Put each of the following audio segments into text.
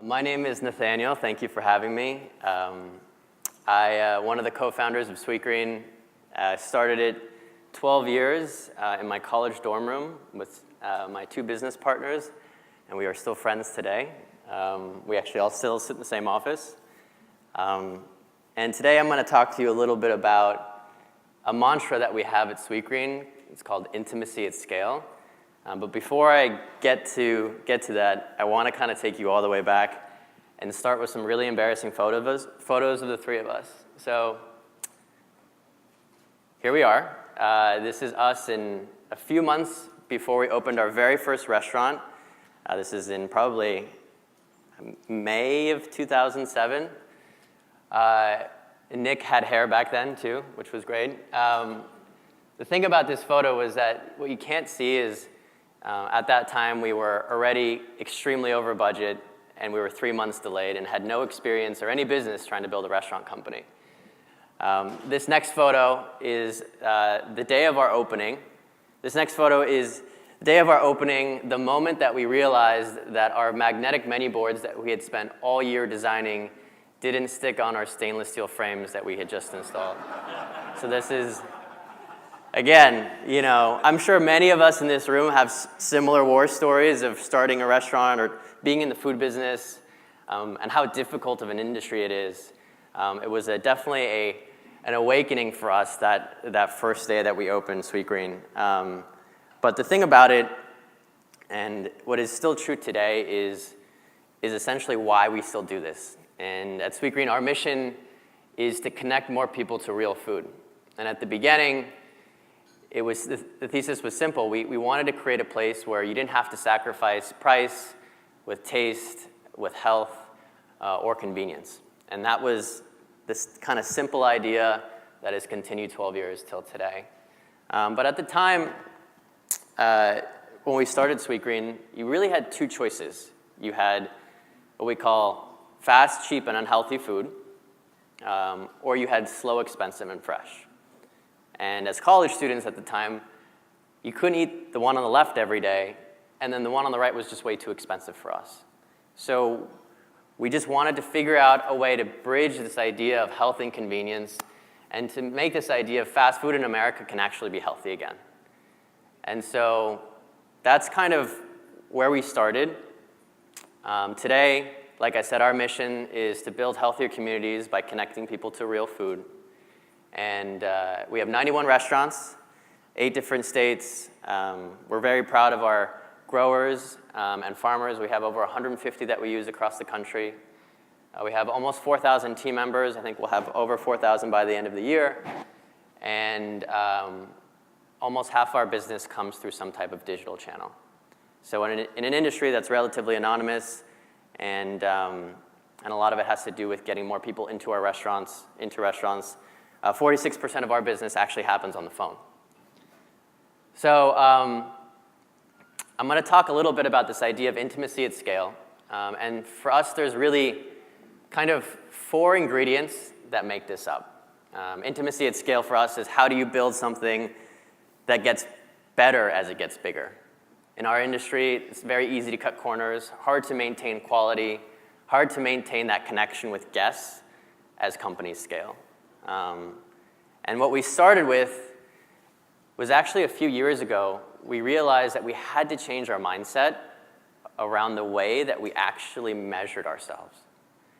My name is Nathaniel. Thank you for having me. One of the co-founders of Sweetgreen, started it 12 years in my college dorm room with my two business partners, and we are still friends today. We actually all still sit in the same office. And today I'm going to talk to you a little bit about a mantra that we have at Sweetgreen. It's called intimacy at scale. But before I get to that, I want to kind of take you all the way back and start with some really embarrassing photos of the three of us. So here we are. This is us in a few months before we opened our very first restaurant. This is in probably May of 2007. Nick had hair back then too, which was great. The thing about this photo was that what you can't see is at that time we were already extremely over budget, and we were 3 months delayed and had no experience or any business trying to build a restaurant company. This next photo is the day of our opening. This next photo is the day of our opening, the moment that we realized that our magnetic menu boards that we had spent all year designing didn't stick on our stainless steel frames that we had just installed. So this is, again, I'm sure many of us in this room have similar war stories of starting a restaurant or being in the food business, and how difficult of an industry it is. It was definitely an awakening for us that first day that we opened Sweetgreen. But the thing about it, and what is still true today, is essentially why we still do this. And at Sweetgreen, our mission is to connect more people to real food. And at the beginning, the thesis was simple. We wanted to create a place where you didn't have to sacrifice price with taste, with health, or convenience. And that was this kind of simple idea that has continued 12 years till today. But at the time, when we started Sweetgreen, you really had two choices. You had what we call fast, cheap, and unhealthy food, or you had slow, expensive, and fresh. And as college students at the time, you couldn't eat the one on the left every day, and then the one on the right was just way too expensive for us. So we just wanted to figure out a way to bridge this idea of health and convenience and to make this idea of fast food in America can actually be healthy again. And so that's kind of where we started. Today, like I said, our mission is to build healthier communities by connecting people to real food. And we have 91 restaurants, 8 different states. We're very proud of our growers and farmers. We have over 150 that we use across the country. We have almost 4,000 team members. I think we'll have over 4,000 by the end of the year. And almost half our business comes through some type of digital channel. So in an industry that's relatively anonymous, and a lot of it has to do with getting more people into restaurants, 46% of our business actually happens on the phone. So I'm going to talk a little bit about this idea of intimacy at scale. And for us, there's really kind of 4 ingredients that make this up. Intimacy at scale for us is how do you build something that gets better as it gets bigger. In our industry, it's very easy to cut corners, hard to maintain quality, hard to maintain that connection with guests as companies scale. And what we started with was actually a few years ago, we realized that we had to change our mindset around the way that we actually measured ourselves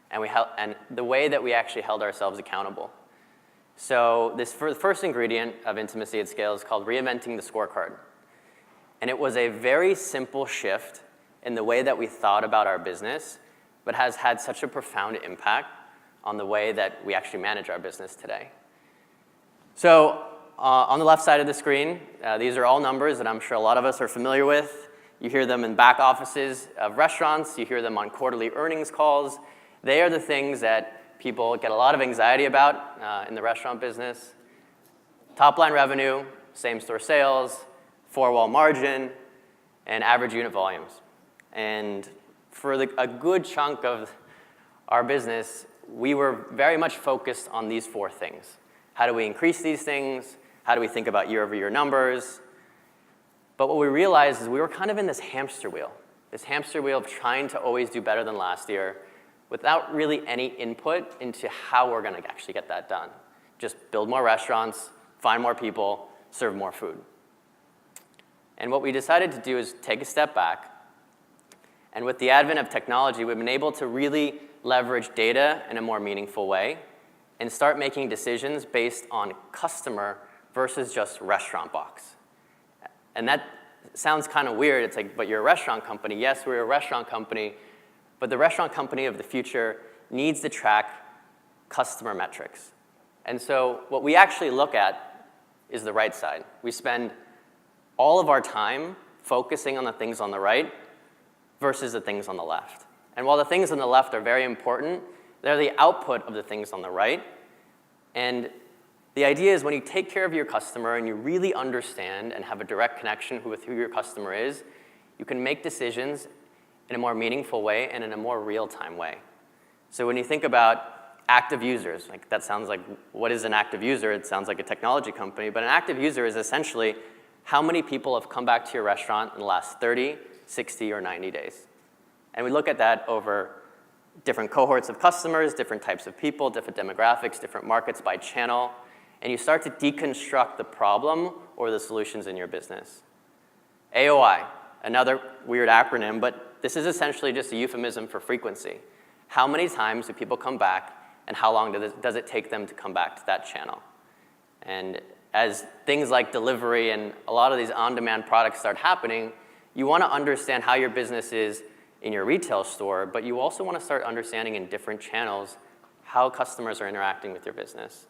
and the way that we actually held ourselves accountable. So the first ingredient of intimacy at scale is called reinventing the scorecard. And it was a very simple shift in the way that we thought about our business, but has had such a profound impact on the way that we actually manage our business today. So on the left side of the screen, these are all numbers that I'm sure a lot of us are familiar with. You hear them in back offices of restaurants. You hear them on quarterly earnings calls. They are the things that people get a lot of anxiety about in the restaurant business. Top line revenue, same-store sales, four-wall margin, and average unit volumes. And for a good chunk of our business, we were very much focused on these 4 things. How do we increase these things? How do we think about year-over-year numbers? But what we realized is we were kind of in this hamster wheel, this hamster wheel of trying to always do better than last year without really any input into how we're going to actually get that done. Just build more restaurants, find more people, serve more food. And what we decided to do is take a step back. And with the advent of technology, we've been able to really leverage data in a more meaningful way and start making decisions based on customer versus just restaurant box. And that sounds kind of weird. It's like, but you're a restaurant company. Yes, we're a restaurant company, but the restaurant company of the future needs to track customer metrics. And so what we actually look at is the right side. We spend all of our time focusing on the things on the right versus the things on the left. And while the things on the left are very important, they're the output of the things on the right. And the idea is when you take care of your customer and you really understand and have a direct connection with who your customer is, you can make decisions in a more meaningful way and in a more real-time way. So when you think about active users, like that sounds like, what is an active user? It sounds like a technology company, but an active user is essentially how many people have come back to your restaurant in the last 30, 60, or 90 days. And we look at that over different cohorts of customers, different types of people, different demographics, different markets by channel, and you start to deconstruct the problem or the solutions in your business. AOI, another weird acronym, but this is essentially just a euphemism for frequency. How many times do people come back, and how long does it take them to come back to that channel? And as things like delivery and a lot of these on-demand products start happening, you want to understand how your business is in your retail store, but you also want to start understanding in different channels how customers are interacting with your business.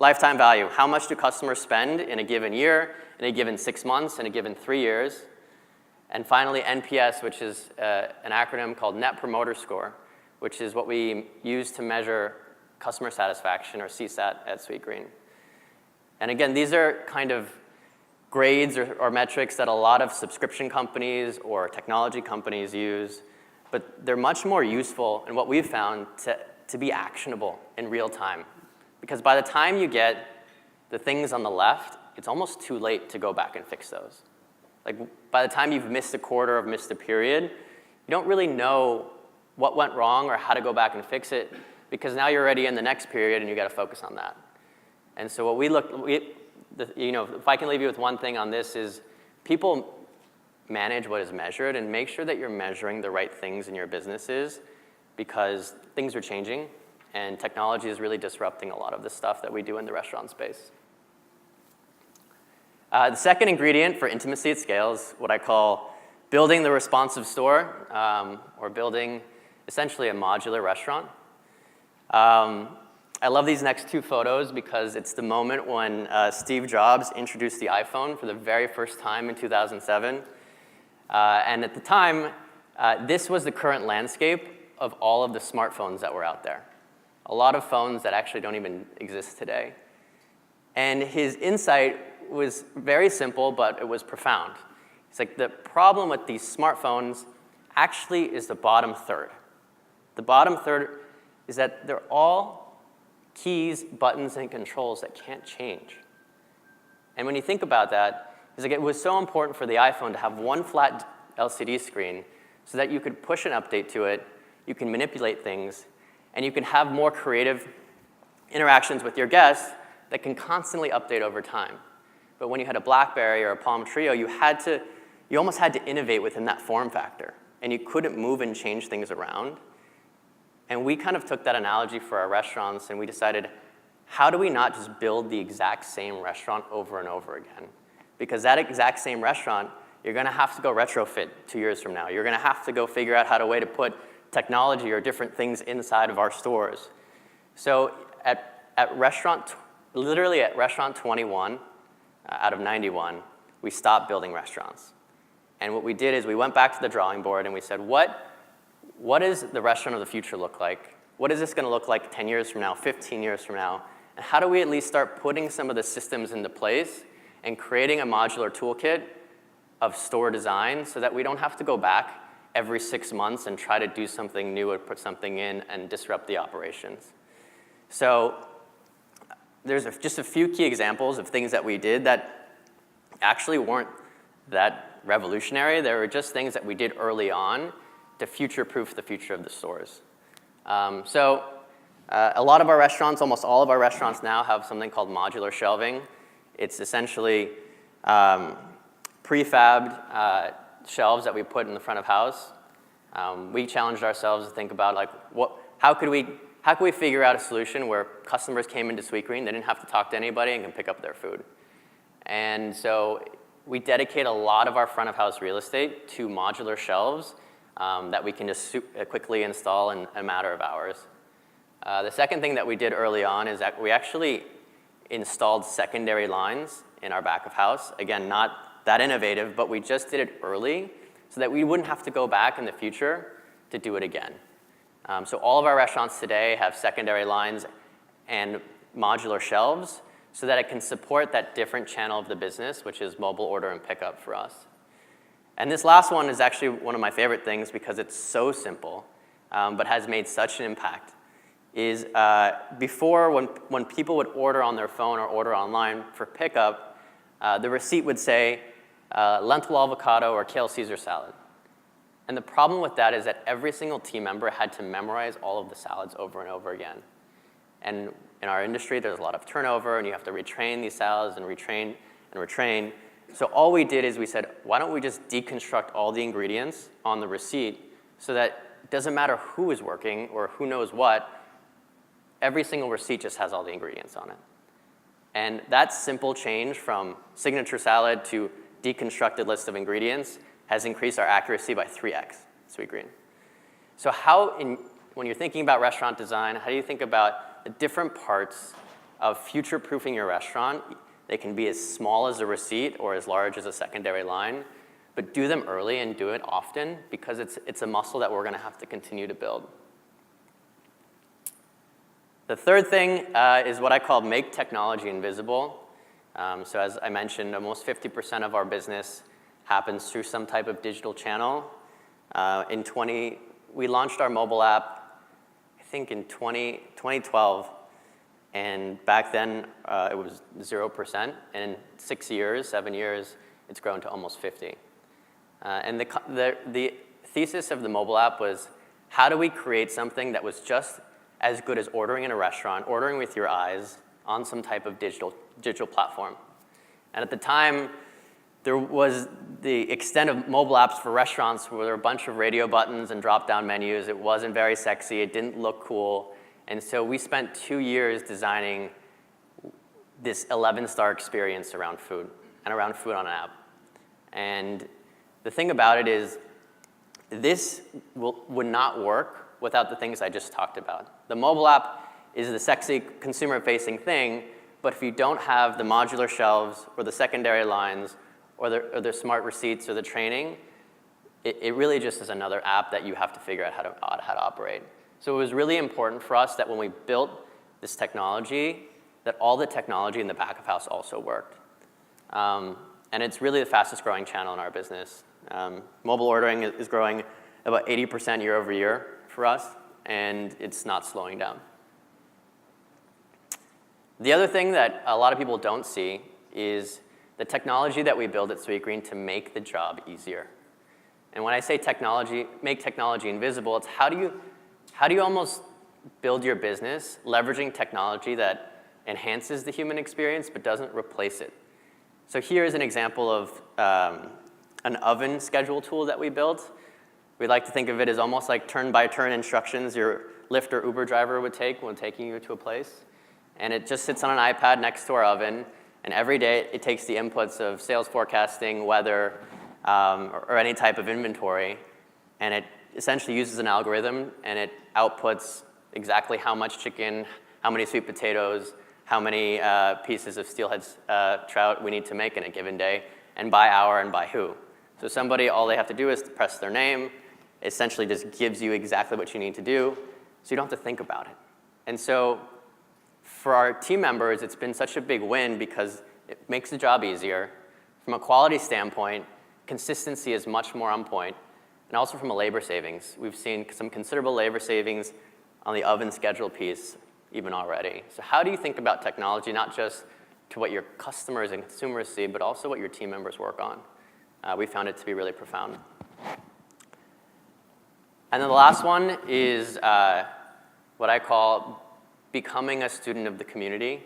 Lifetime value, how much do customers spend in a given year, in a given 6 months, in a given 3 years? And finally, NPS, which is an acronym called Net Promoter Score, which is what we use to measure customer satisfaction, or CSAT, at Sweetgreen. And again, these are kind of grades or metrics that a lot of subscription companies or technology companies use, but they're much more useful in what we've found to be actionable in real time. Because by the time you get the things on the left, it's almost too late to go back and fix those. Like by the time you've missed a quarter or missed a period, you don't really know what went wrong or how to go back and fix it, because now you're already in the next period and you got to focus on that. And so what if I can leave you with one thing on this is people manage what is measured, and make sure that you're measuring the right things in your businesses, because things are changing and technology is really disrupting a lot of the stuff that we do in the restaurant space. The second ingredient for intimacy at scale is what I call building the responsive store, or building essentially a modular restaurant. I love these next two photos because it's the moment when Steve Jobs introduced the iPhone for the very first time in 2007. And at the time, this was the current landscape of all of the smartphones that were out there. A lot of phones that actually don't even exist today. And his insight was very simple, but it was profound. It's like the problem with these smartphones actually is the bottom third. The bottom third is that they're all keys, buttons, and controls that can't change. And when you think about that, it's like it was so important for the iPhone to have one flat LCD screen so that you could push an update to it, you can manipulate things, and you can have more creative interactions with your guests that can constantly update over time. But when you had a BlackBerry or a Palm Treo, you almost had to innovate within that form factor, and you couldn't move and change things around. And we kind of took that analogy for our restaurants, and we decided, how do we not just build the exact same restaurant over and over again? Because that exact same restaurant, you're going to have to go retrofit 2 years from now. You're going to have to go figure out how to put technology or different things inside of our stores. So literally at restaurant 21 out of 91, we stopped building restaurants. And what we did is we went back to the drawing board and we said, what does the restaurant of the future look like? What is this going to look like 10 years from now, 15 years from now? And how do we at least start putting some of the systems into place and creating a modular toolkit of store design so that we don't have to go back every 6 months and try to do something new or put something in and disrupt the operations? So there's just a few key examples of things that we did that actually weren't that revolutionary. They were just things that we did early on to future-proof the future of the stores. A lot of our restaurants, almost all of our restaurants now have something called modular shelving. It's essentially prefabbed shelves that we put in the front of house. We challenged ourselves to think about how could we figure out a solution where customers came into Sweetgreen, they didn't have to talk to anybody and can pick up their food. And so we dedicate a lot of our front of house real estate to modular shelves that we can just quickly install in a matter of hours. The second thing that we did early on is that we actually installed secondary lines in our back of house. Again, not that innovative, but we just did it early so that we wouldn't have to go back in the future to do it again. So all of our restaurants today have secondary lines and modular shelves so that it can support that different channel of the business, which is mobile order and pickup for us. And this last one is actually one of my favorite things because it's so simple, but has made such an impact. Is before, when people would order on their phone or order online for pickup, the receipt would say lentil avocado or kale Caesar salad. And the problem with that is that every single team member had to memorize all of the salads over and over again. And in our industry, there's a lot of turnover, and you have to retrain these salads and retrain and retrain. So all we did is we said, why don't we just deconstruct all the ingredients on the receipt so that it doesn't matter who is working or who knows what, every single receipt just has all the ingredients on it. And that simple change from signature salad to deconstructed list of ingredients has increased our accuracy by 3x at Sweetgreen. So when you're thinking about restaurant design, how do you think about the different parts of future-proofing your restaurant? They can be as small as a receipt or as large as a secondary line, but do them early and do it often because it's a muscle that we're going to have to continue to build. The third thing is what I call make technology invisible. So as I mentioned, almost 50% of our business happens through some type of digital channel. We launched our mobile app, I think in 2012, and back then it was 0%, and in 7 years, it's grown to almost 50. And the thesis of the mobile app was, how do we create something that was just as good as ordering in a restaurant, ordering with your eyes on some type of digital platform? And at the time, there was the extent of mobile apps for restaurants where there were a bunch of radio buttons and drop-down menus. It wasn't very sexy. It didn't look cool. And so we spent 2 years designing this 11-star experience around food and around food on an app. And the thing about it is this would not work without the things I just talked about. The mobile app is the sexy consumer-facing thing, but if you don't have the modular shelves or the secondary lines or the smart receipts or the training, it really just is another app that you have to figure out how to operate. So it was really important for us that when we built this technology, that all the technology in the back of house also worked. And it's really the fastest growing channel in our business. Mobile ordering is growing about 80% year over year for us, and it's not slowing down. The other thing that a lot of people don't see is the technology that we build at Sweetgreen to make the job easier. And when I say make technology invisible, it's how do you almost build your business leveraging technology that enhances the human experience but doesn't replace it? So here is an example of an oven schedule tool that we built. We like to think of it as almost like turn-by-turn instructions your Lyft or Uber driver would take when taking you to a place. And it just sits on an iPad next to our oven, and every day it takes the inputs of sales forecasting, weather, or any type of inventory, and it essentially uses an algorithm, and it outputs exactly how much chicken, how many sweet potatoes, how many pieces of steelhead trout we need to make in a given day, and by hour and by who. So somebody, all they have to do is press their name. It essentially just gives you exactly what you need to do, so you don't have to think about it. And so for our team members, it's been such a big win because it makes the job easier. From a quality standpoint, consistency is much more on point. And also from a labor savings. We've seen some considerable labor savings on the oven schedule piece even already. So how do you think about technology, not just to what your customers and consumers see, but also what your team members work on? we found it to be really profound. And then the last one is what I call becoming a student of the community.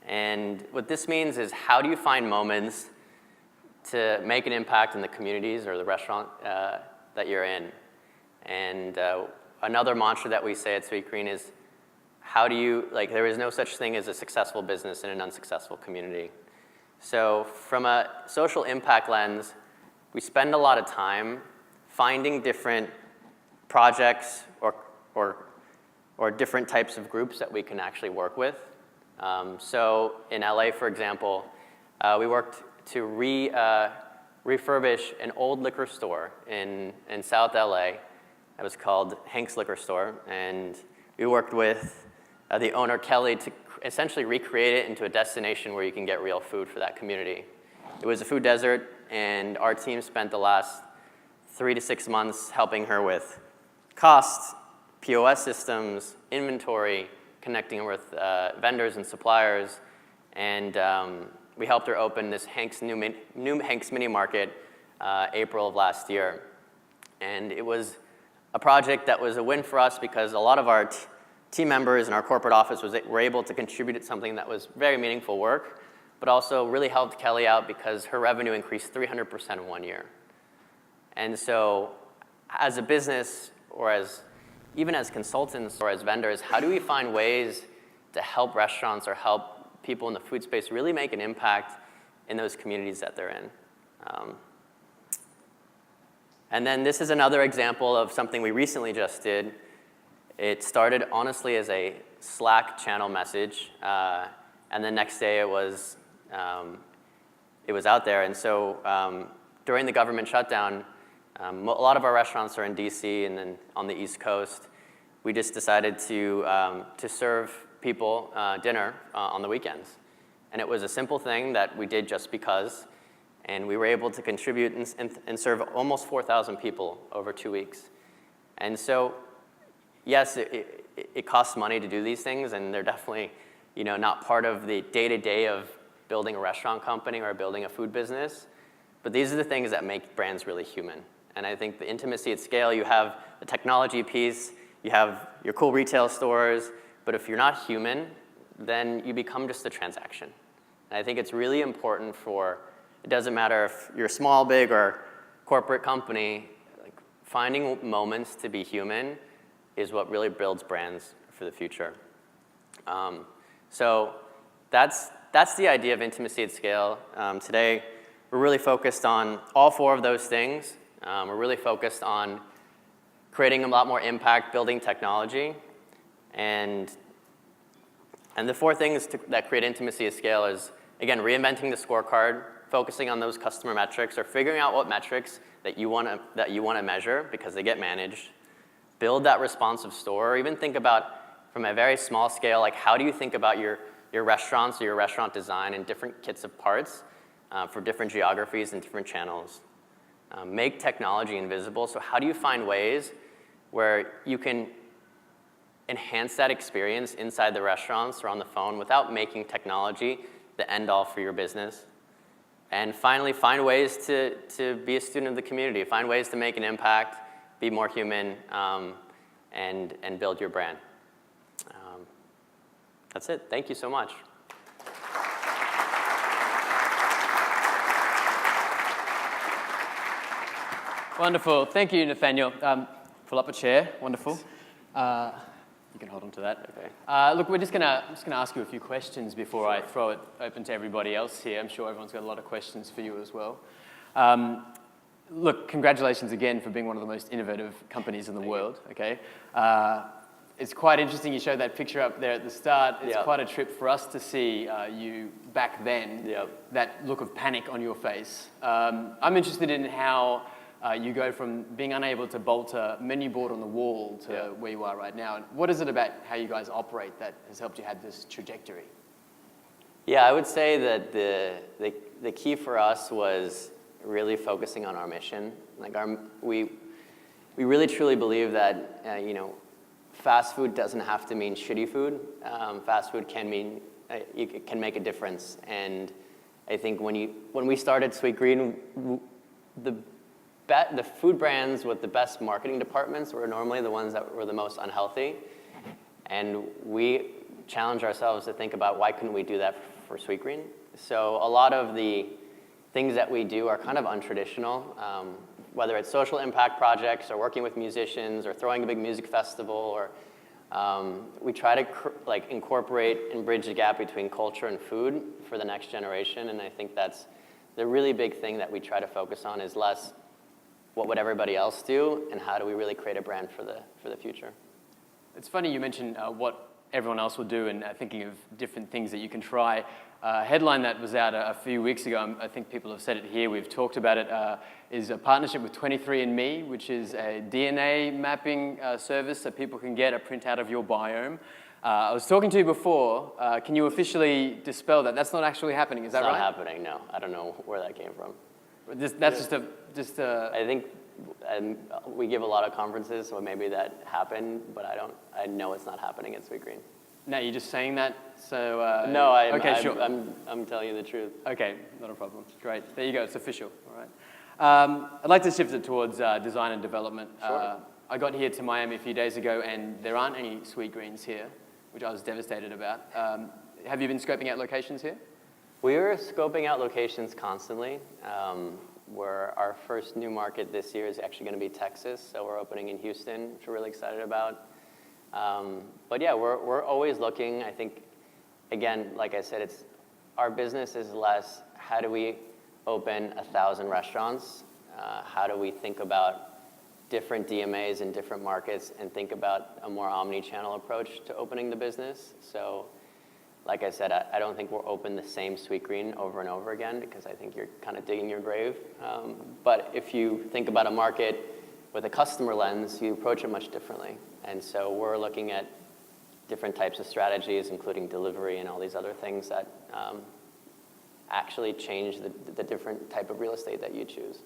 And what this means is, how do you find moments to make an impact in the communities or the restaurant that you're in? And another mantra that we say at Sweetgreen is, how do you, like, there is no such thing as a successful business in an unsuccessful community. So from a social impact lens, we spend a lot of time finding different projects or different types of groups that we can actually work with. So in LA, for example, we worked to refurbish an old liquor store in South LA. It was called Hank's Liquor Store, and we worked with the owner, Kelly, to essentially recreate it into a destination where you can get real food for that community. It was a food desert, and our team spent the last 3 to 6 months helping her with costs, POS systems, inventory, connecting with vendors and suppliers, and we helped her open this new Hank's Mini Market April of last year. And it was a project that was a win for us because a lot of our team members in our corporate office were able to contribute to something that was very meaningful work, but also really helped Kelly out because her revenue increased 300% in 1 year. And so as a business, or even as consultants or as vendors, how do we find ways to help restaurants or help people in the food space really make an impact in those communities that they're in? And then this is another example of something we recently just did. It started honestly as a Slack channel message, and the next day it was out there. And so during the government shutdown, a lot of our restaurants are in DC and then on the East Coast. We just decided to serve people dinner on the weekends. And it was a simple thing that we did just because, and we were able to contribute and serve almost 4,000 people over 2 weeks. And so, yes, it costs money to do these things, and they're definitely, not part of the day-to-day of building a restaurant company or building a food business. But these are the things that make brands really human. And I think the intimacy at scale, you have the technology piece, you have your cool retail stores, but if you're not human, then you become just a transaction. And I think it's really important it doesn't matter if you're small, big, or corporate company, like finding moments to be human is what really builds brands for the future. So that's the idea of intimacy at scale. Today, we're really focused on all 4 of those things. We're really focused on creating a lot more impact, building technology, and the 4 things that create intimacy at scale is, again, reinventing the scorecard, focusing on those customer metrics, or figuring out what metrics that you want to measure because they get managed. Build that responsive store, or even think about, from a very small scale, like how do you think about your restaurants or your restaurant design in different kits of parts for different geographies and different channels. Make technology invisible. So how do you find ways where you can enhance that experience inside the restaurants or on the phone without making technology the end-all for your business? And finally, find ways to be a student of the community. Find ways to make an impact, be more human, and build your brand. That's it. Thank you so much. Wonderful. Thank you, Nathaniel. Pull up a chair. Wonderful. You can hold on to that. Okay. Look, I'm just gonna ask you a few questions before I throw it open to everybody else here. I'm sure everyone's got a lot of questions for you as well. Look, congratulations again for being one of the most innovative companies in the world. Okay. It's quite interesting. You showed that picture up there at the start. It's quite a trip for us to see you back then. Yep. That look of panic on your face. I'm interested in how you go from being unable to bolt a menu board on the wall to where you are right now. What is it about how you guys operate that has helped you have this trajectory? Yeah, I would say that the key for us was really focusing on our mission. Like we really truly believe that fast food doesn't have to mean shitty food. Fast food can mean it can make a difference. And I think when we started Sweetgreen, the food brands with the best marketing departments were normally the ones that were the most unhealthy. And we challenge ourselves to think about why couldn't we do that for Sweetgreen. So a lot of the things that we do are kind of untraditional, whether it's social impact projects or working with musicians or throwing a big music festival, or we try to incorporate and bridge the gap between culture and food for the next generation. And I think that's the really big thing that we try to focus on, is less what would everybody else do and how do we really create a brand for the future. It's funny you mentioned what everyone else will do, and thinking of different things that you can try. A headline that was out a few weeks ago, I think people have said it here, we've talked about it, is a partnership with 23andMe, which is a DNA mapping service that people can get a printout of your biome. I was talking to you before. Can you officially dispel that? That's not actually happening, is that right? It's not happening, no. I don't know where that came from. That's just a... I think we give a lot of conferences, so maybe that happened, but I know it's not happening at Sweetgreen. No, you're just saying that, so... No, sure. I'm telling you the truth. Okay, not a problem. Great. There you go, it's official. All right. I'd like to shift it towards design and development. Sure. I got here to Miami a few days ago, and there aren't any Sweetgreens here, which I was devastated about. Have you been scoping out locations here? We are scoping out locations constantly. Our first new market this year is actually going to be Texas, so we're opening in Houston, which we're really excited about. But yeah, we're always looking. I think, again, like I said, our business is less how do we open 1,000 restaurants, how do we think about different DMAs in different markets and think about a more omni-channel approach to opening the business. So like I said, I don't think we'll open the same Sweetgreen over and over again, because I think you're kind of digging your grave. But if you think about a market with a customer lens, you approach it much differently. And so we're looking at different types of strategies, including delivery and all these other things that actually change the different type of real estate that you choose.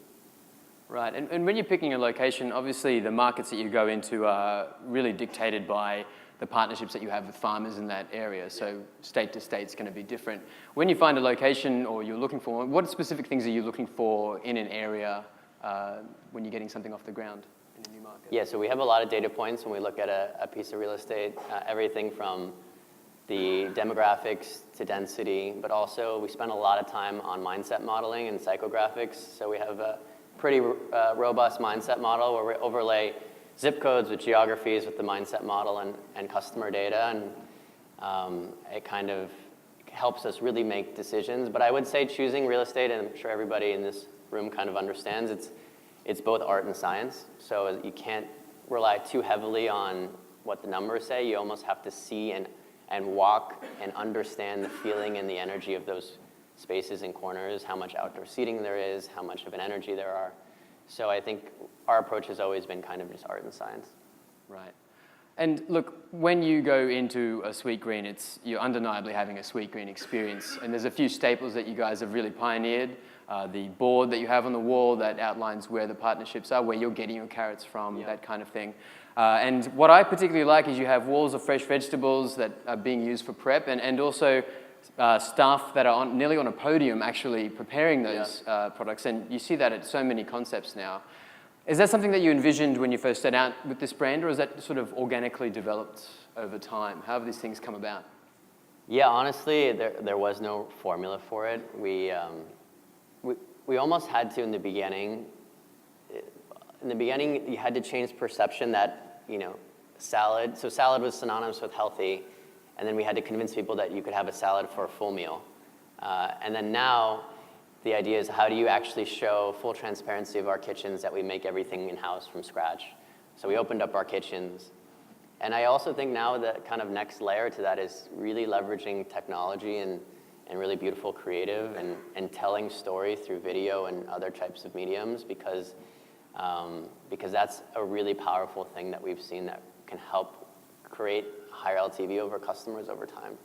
Right, and when you're picking a location, obviously the markets that you go into are really dictated by the partnerships that you have with farmers in that area. So state to state is going to be different. When you find a location or you're looking for one, what specific things are you looking for in an area when you're getting something off the ground in a new market? Yeah, so we have a lot of data points when we look at a piece of real estate, everything from the demographics to density, but also we spend a lot of time on mindset modeling and psychographics. So we have a pretty robust mindset model where we overlay zip codes with geographies with the mindset model and customer data, and it kind of helps us really make decisions. But I would say choosing real estate, and I'm sure everybody in this room kind of understands, it's both art and science. So you can't rely too heavily on what the numbers say. You almost have to see and walk and understand the feeling and the energy of those spaces and corners, how much outdoor seating there is, how much of an energy there are. So I think our approach has always been kind of just art and science. Right. And look, when you go into a Sweetgreen, you're undeniably having a Sweetgreen experience. And there's a few staples that you guys have really pioneered. The board that you have on the wall that outlines where the partnerships are, where you're getting your carrots from, that kind of thing. And what I particularly like is you have walls of fresh vegetables that are being used for prep, and also staff that are nearly on a podium actually preparing those products. And you see that at so many concepts now. Is that something that you envisioned when you first set out with this brand, or is that sort of organically developed over time? How have these things come about? Yeah, honestly, there was no formula for it. We almost had to in the beginning. In the beginning, you had to change perception that, salad. So salad was synonymous with healthy, and then we had to convince people that you could have a salad for a full meal. And then now, the idea is how do you actually show full transparency of our kitchens, that we make everything in-house from scratch. So we opened up our kitchens. And I also think now the kind of next layer to that is really leveraging technology and really beautiful creative and telling story through video and other types of mediums, because that's a really powerful thing that we've seen that can help create higher LTV over customers over time.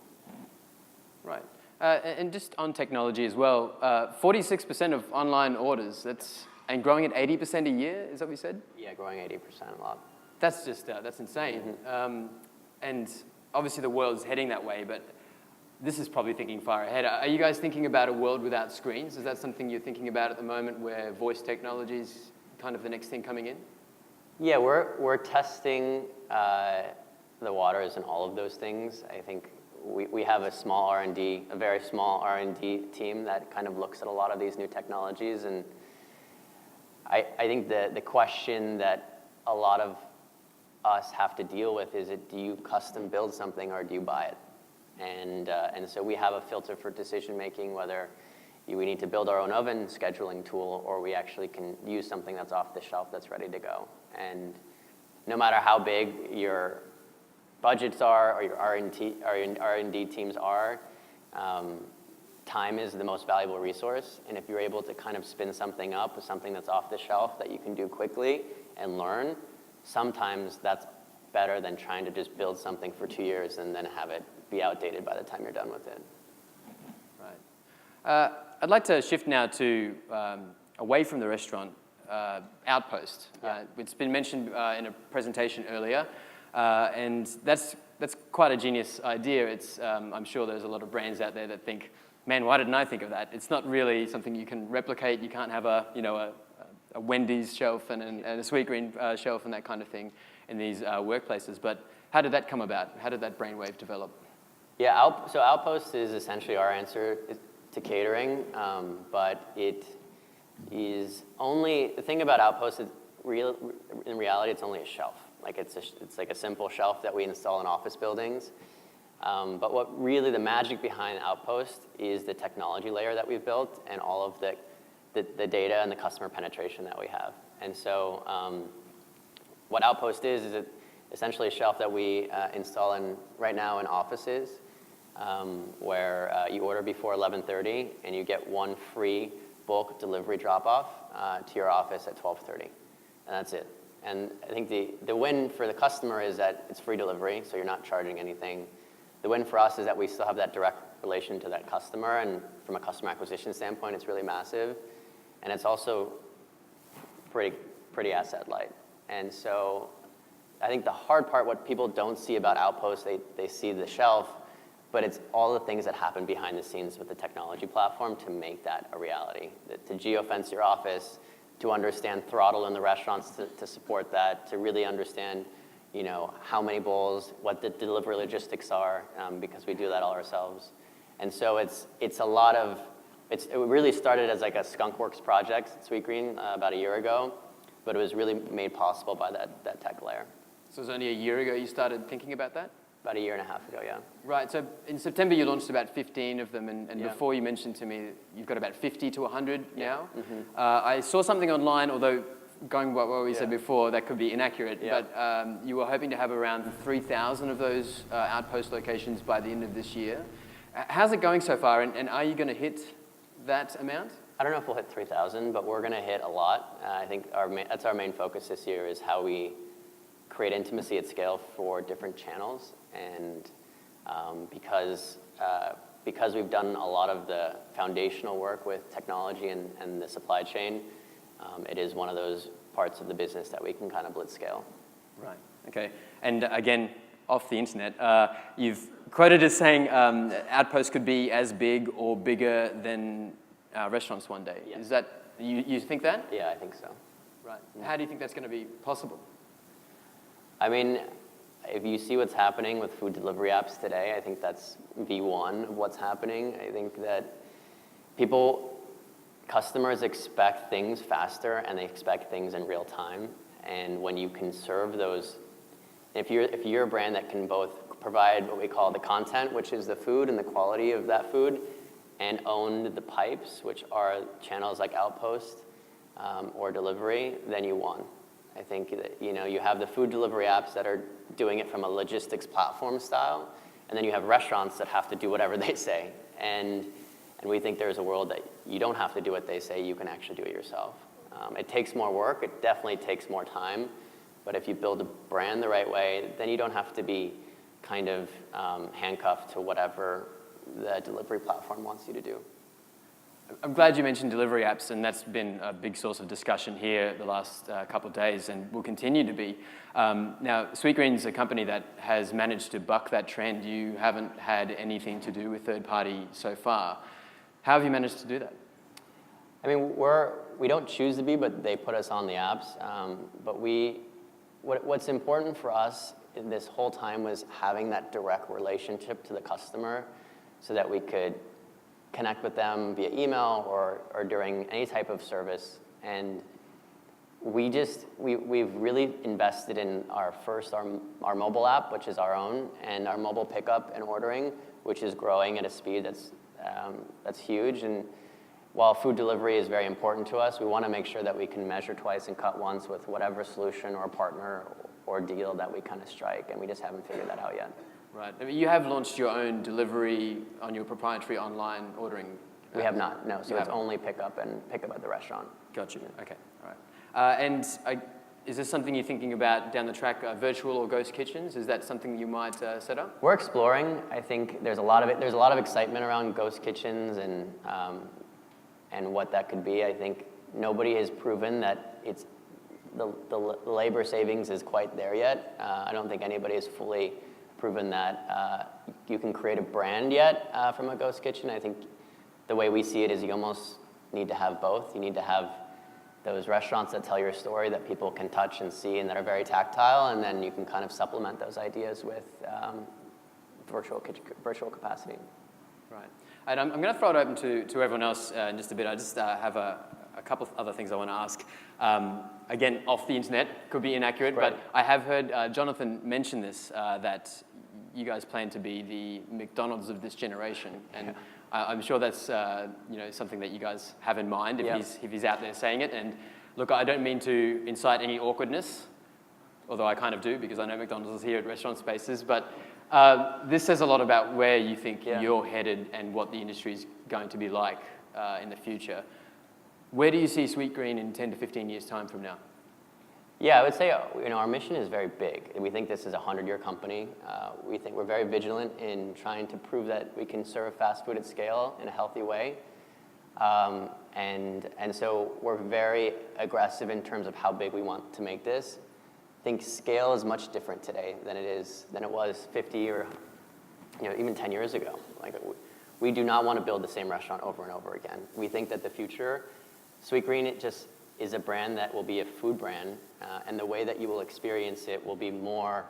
Right. And just on technology as well, 46% of online orders, and growing at 80% a year, is that what you said? Yeah, growing 80% a lot. That's just, that's insane. Mm-hmm. And obviously the world's heading that way, but this is probably thinking far ahead. Are you guys thinking about a world without screens? Is that something you're thinking about at the moment, where voice technology is kind of the next thing coming in? Yeah, we're testing the waters and all of those things. I think we have a very small R&D team that kind of looks at a lot of these new technologies, and I think the question that a lot of us have to deal with is, do you custom build something or do you buy it? And so we have a filter for decision making, whether we need to build our own oven scheduling tool, or we actually can use something that's off the shelf that's ready to go. And no matter how big your budgets are or your R&D teams are, time is the most valuable resource. And if you're able to kind of spin something up with something that's off the shelf that you can do quickly and learn, sometimes that's better than trying to just build something for 2 years and then have it be outdated by the time you're done with it. Right. I'd like to shift now to away from the restaurant, Outpost. Yeah. It's been mentioned in a presentation earlier, and that's quite a genius idea. It's I'm sure there's a lot of brands out there that think, man, why didn't I think of that? It's not really something you can replicate. You can't have a Wendy's shelf and a Sweetgreen shelf and that kind of thing in these workplaces. But how did that come about? How did that brainwave develop? Yeah, so Outpost is essentially our answer to catering, but it is only, the thing about Outpost is in reality it's only a shelf. Like it's like a simple shelf that we install in office buildings. But what really the magic behind Outpost is the technology layer that we've built and all of the data and the customer penetration that we have. And so what Outpost is it essentially a shelf that we install right now in offices, where you order before 11:30 and you get one free bulk delivery drop-off to your office at 12:30, and that's it. And I think the win for the customer is that it's free delivery, so you're not charging anything. The win for us is that we still have that direct relation to that customer, and from a customer acquisition standpoint, it's really massive, and it's also pretty asset light. And so I think the hard part, what people don't see about Outpost, they see the shelf, but it's all the things that happen behind the scenes with the technology platform to make that a reality. To geofence your office, to understand throttle in the restaurants to support that, to really understand, how many bowls, what the delivery logistics are, because we do that all ourselves. And so it really started as like a skunkworks project at Sweetgreen about a year ago, but it was really made possible by that tech layer. So it was only a year ago you started thinking about that? About a year and a half ago, yeah. Right, so in September you launched about 15 of them, and Yeah. before you mentioned to me you've got about 50 to 100 now. Mm-hmm. I saw something online, although going by what we said Yeah. before, that could be inaccurate, Yeah. but you were hoping to have around 3,000 of those Outpost locations by the end of this year. How's it going so far, and are you going to hit that amount? I don't know if we'll hit 3,000, but we're going to hit a lot. I think that's our main focus this year, is how we create intimacy at scale for different channels. And because we've done a lot of the foundational work with technology and the supply chain, it is one of those parts of the business that we can kind of blitz scale. Right, okay. And again, off the internet, you've quoted as saying Outpost could be as big or bigger than restaurants one day. Yeah. Is that, you think that? Yeah, I think so. Right. How do you think that's going to be possible? I mean, if you see what's happening with food delivery apps today, I think that's V1 of what's happening. I think that customers expect things faster and they expect things in real time. And when you can serve those, if you're a brand that can both provide what we call the content, which is the food and the quality of that food, and own the pipes, which are channels like Outpost or delivery, then you won. I think that, you have the food delivery apps that are doing it from a logistics platform style, and then you have restaurants that have to do whatever they say. And we think there's a world that you don't have to do what they say, you can actually do it yourself. It takes more work, it definitely takes more time, but if you build a brand the right way, then you don't have to be kind of handcuffed to whatever the delivery platform wants you to do. I'm glad you mentioned delivery apps, and that's been a big source of discussion here the last couple of days and will continue to be. Now, Sweetgreen's a company that has managed to buck that trend. You haven't had anything to do with third party so far. How have you managed to do that? I mean, we don't choose to be, but they put us on the apps. But what's important for us in this whole time was having that direct relationship to the customer so that we could connect with them via email or during any type of service. And we've really invested in our mobile app, which is our own, and our mobile pickup and ordering, which is growing at a speed that's huge. And while food delivery is very important to us, we want to make sure that we can measure twice and cut once with whatever solution or partner or deal that we kind of strike, and we just haven't figured that out yet. Right. I mean, you have launched your own delivery on your proprietary online ordering. We have not, no. So it's only pick up at the restaurant. Got you. Okay. All right. Is this something you're thinking about down the track, virtual or ghost kitchens? Is that something you might set up? We're exploring. I think there's a lot of excitement around ghost kitchens and what that could be. I think nobody has proven that it's the labor savings is quite there yet. I don't think anybody has fully proven that you can create a brand yet from a ghost kitchen. I think the way we see it is you almost need to have both. You need to have those restaurants that tell your story that people can touch and see and that are very tactile, and then you can kind of supplement those ideas with virtual capacity. Right. And I'm going to throw it open to everyone else in just a bit. I just have a couple of other things I want to ask. Again, off the internet, could be inaccurate, right. But I have heard Jonathan mention this, that you guys plan to be the McDonald's of this generation. And I'm sure that's something that you guys have in mind if he's out there saying it. And look, I don't mean to incite any awkwardness, although I kind of do because I know McDonald's is here at RestaurantSpaces, but this says a lot about where you think you're headed and what the industry is going to be like in the future. Where do you see Sweetgreen in 10 to 15 years' time from now? Yeah, I would say our mission is very big. We think this is a 100-year company. We think we're very vigilant in trying to prove that we can serve fast food at scale in a healthy way. And so we're very aggressive in terms of how big we want to make this. I think scale is much different today than it was 50 or even 10 years ago. Like we do not want to build the same restaurant over and over again. We think that the future, Sweetgreen, it just is a brand that will be a food brand, and the way that you will experience it will be more,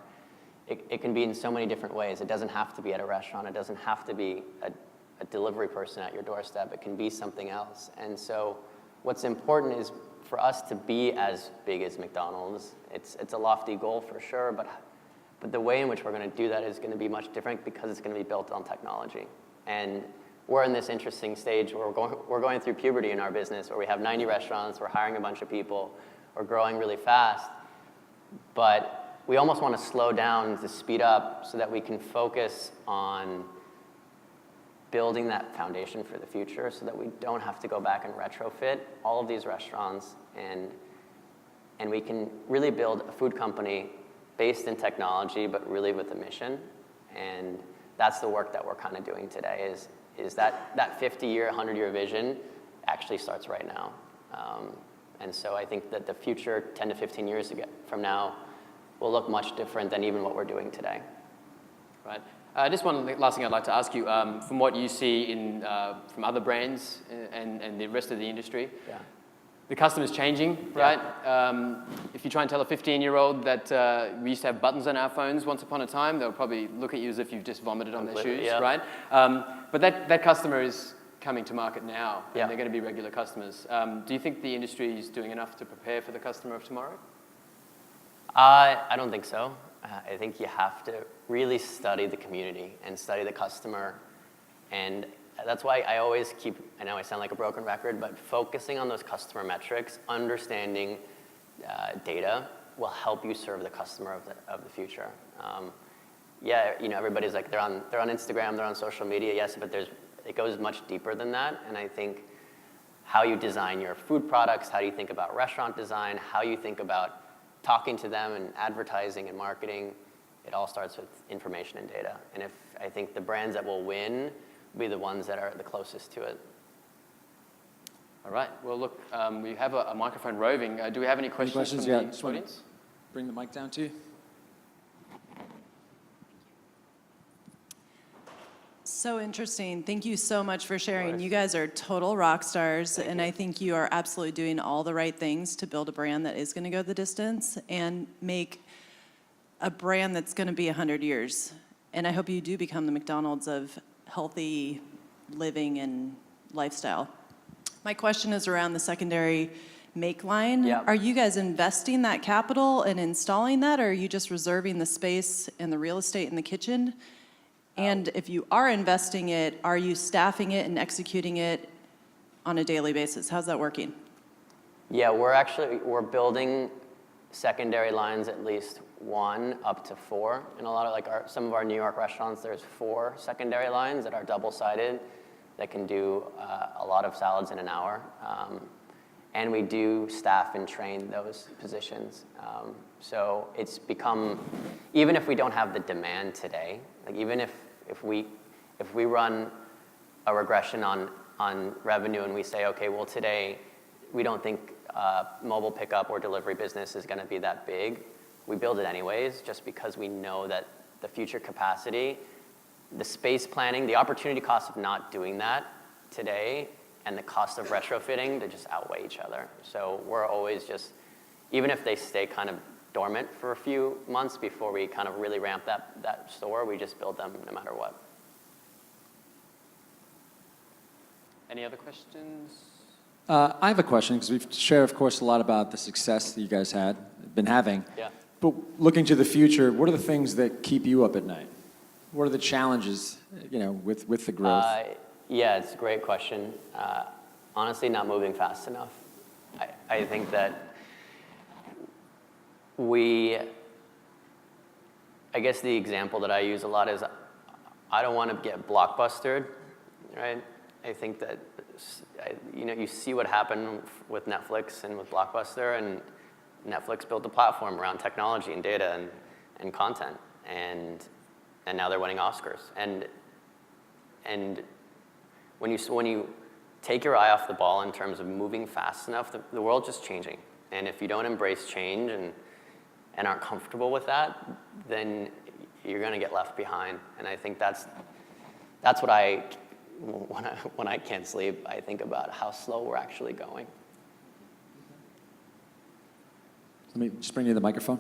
it can be in so many different ways. It doesn't have to be at a restaurant. It doesn't have to be a delivery person at your doorstep. It can be something else. And so what's important is for us to be as big as McDonald's. It's a lofty goal for sure, but the way in which we're going to do that is going to be much different because it's going to be built on technology. And we're in this interesting stage where we're going through puberty in our business, where we have 90 restaurants, we're hiring a bunch of people, we're growing really fast, but we almost want to slow down to speed up so that we can focus on building that foundation for the future so that we don't have to go back and retrofit all of these restaurants, and we can really build a food company based in technology but really with a mission. And that's the work that we're kind of doing today is that 50-year, 100-year vision actually starts right now. And so I think that the future 10 to 15 years from now will look much different than even what we're doing today. Right. Just one last thing I'd like to ask you. From what you see from other brands and the rest of the industry, the customer's changing, right? If you try and tell a 15-year-old that we used to have buttons on our phones once upon a time, they'll probably look at you as if you've just vomited on their shoes, right? But that customer is coming to market now, and they're going to be regular customers. Do you think the industry is doing enough to prepare for the customer of tomorrow? I don't think so. I think you have to really study the community and study the customer. And that's why I always I know I sound like a broken record, but focusing on those customer metrics, understanding data will help you serve the customer of the future. Everybody's like, they're on Instagram, they're on social media, yes, but it goes much deeper than that. And I think how you design your food products, how you think about restaurant design, how you think about talking to them and advertising and marketing, it all starts with information and data. And I think the brands that will win will be the ones that are the closest to it. All right. Well, look, we have a microphone roving. Do we have any questions from Yeah, the just wanna audience? bring the mic down to you. So interesting. Thank you so much for sharing. course. You guys are total rock stars, Thank and you. I think you are absolutely doing all the right things to build a brand that is going to go the distance and make a brand that's going to be 100 years. And I hope you do become the McDonald's of healthy living and lifestyle. My question is around the secondary make line. Yeah. Are you guys investing that capital and installing that, or are you just reserving the space and the real estate in the kitchen? And if you are investing it, are you staffing it and executing it on a daily basis? How's that working? Yeah, we're building secondary lines, at least 1 up to 4. In a lot of some of our New York restaurants, there's 4 secondary lines that are double-sided that can do a lot of salads in an hour. And we do staff and train those positions. So it's become, even if we don't have the demand today, like even if we run a regression on revenue and we say, okay, well today we don't think mobile pickup or delivery business is going to be that big, we build it anyways just because we know that the future capacity, the space planning, the opportunity cost of not doing that today and the cost of retrofitting to just outweigh each other. So we're always just, even if they stay kind of dormant for a few months before we kind of really ramp that store, we just build them no matter what. Any other questions? I have a question, because we've shared, of course, a lot about the success that you guys been having. Yeah. But looking to the future, what are the things that keep you up at night? What are the challenges, with the growth? Yeah, it's a great question. Honestly, not moving fast enough. I think that I guess the example that I use a lot is I don't want to get blockbustered, right? I think that, you see what happened with Netflix and with Blockbuster, and Netflix built a platform around technology and data and content, and now they're winning Oscars. And when you take your eye off the ball in terms of moving fast enough, the world's just changing. And if you don't embrace change and aren't comfortable with that, then you're going to get left behind. And I think that's what when I can't sleep, I think about how slow we're actually going. Let me just bring you the microphone.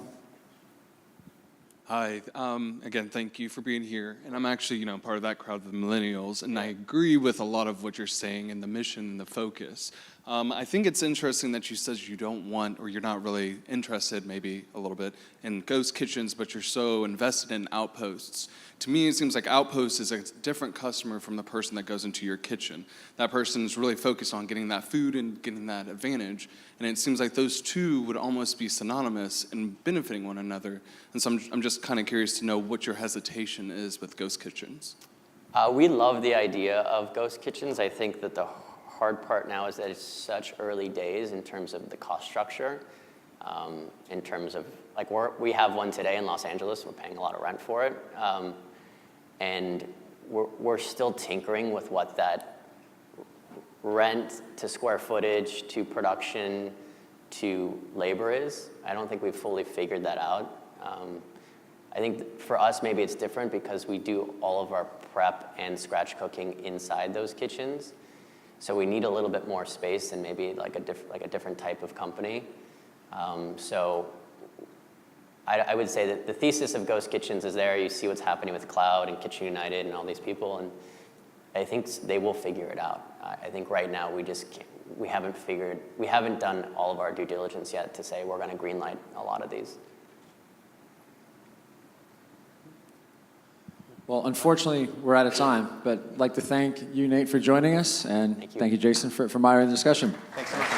Hi. Again, thank you for being here. And I'm actually, part of that crowd of the millennials, and I agree with a lot of what you're saying and the mission and the focus. I think it's interesting that you said you don't want, or you're not really interested, maybe a little bit, in ghost kitchens, but you're so invested in Outposts. To me, it seems like Outposts is a different customer from the person that goes into your kitchen. That person is really focused on getting that food and getting that advantage. And it seems like those two would almost be synonymous and benefiting one another. And so I'm just kind of curious to know what your hesitation is with ghost kitchens. We love the idea of ghost kitchens. I think that the hard part now is that it's such early days in terms of the cost structure. In terms of, we have one today in Los Angeles. We're paying a lot of rent for it. And we're still tinkering with what that rent to square footage to production to labor is. I don't think we've fully figured that out. I think for us, maybe it's different because we do all of our prep and scratch cooking inside those kitchens. So we need a little bit more space and maybe like a different type of company. So I would say that the thesis of ghost kitchens is there. You see what's happening with Cloud and Kitchen United and all these people, and I think they will figure it out. I think right now we haven't done all of our due diligence yet to say we're going to greenlight a lot of these. Well, unfortunately, we're out of time, but I'd like to thank you, Nate, for joining us, and Thank you. thank you, Jason, for moderating the discussion. Thanks so much.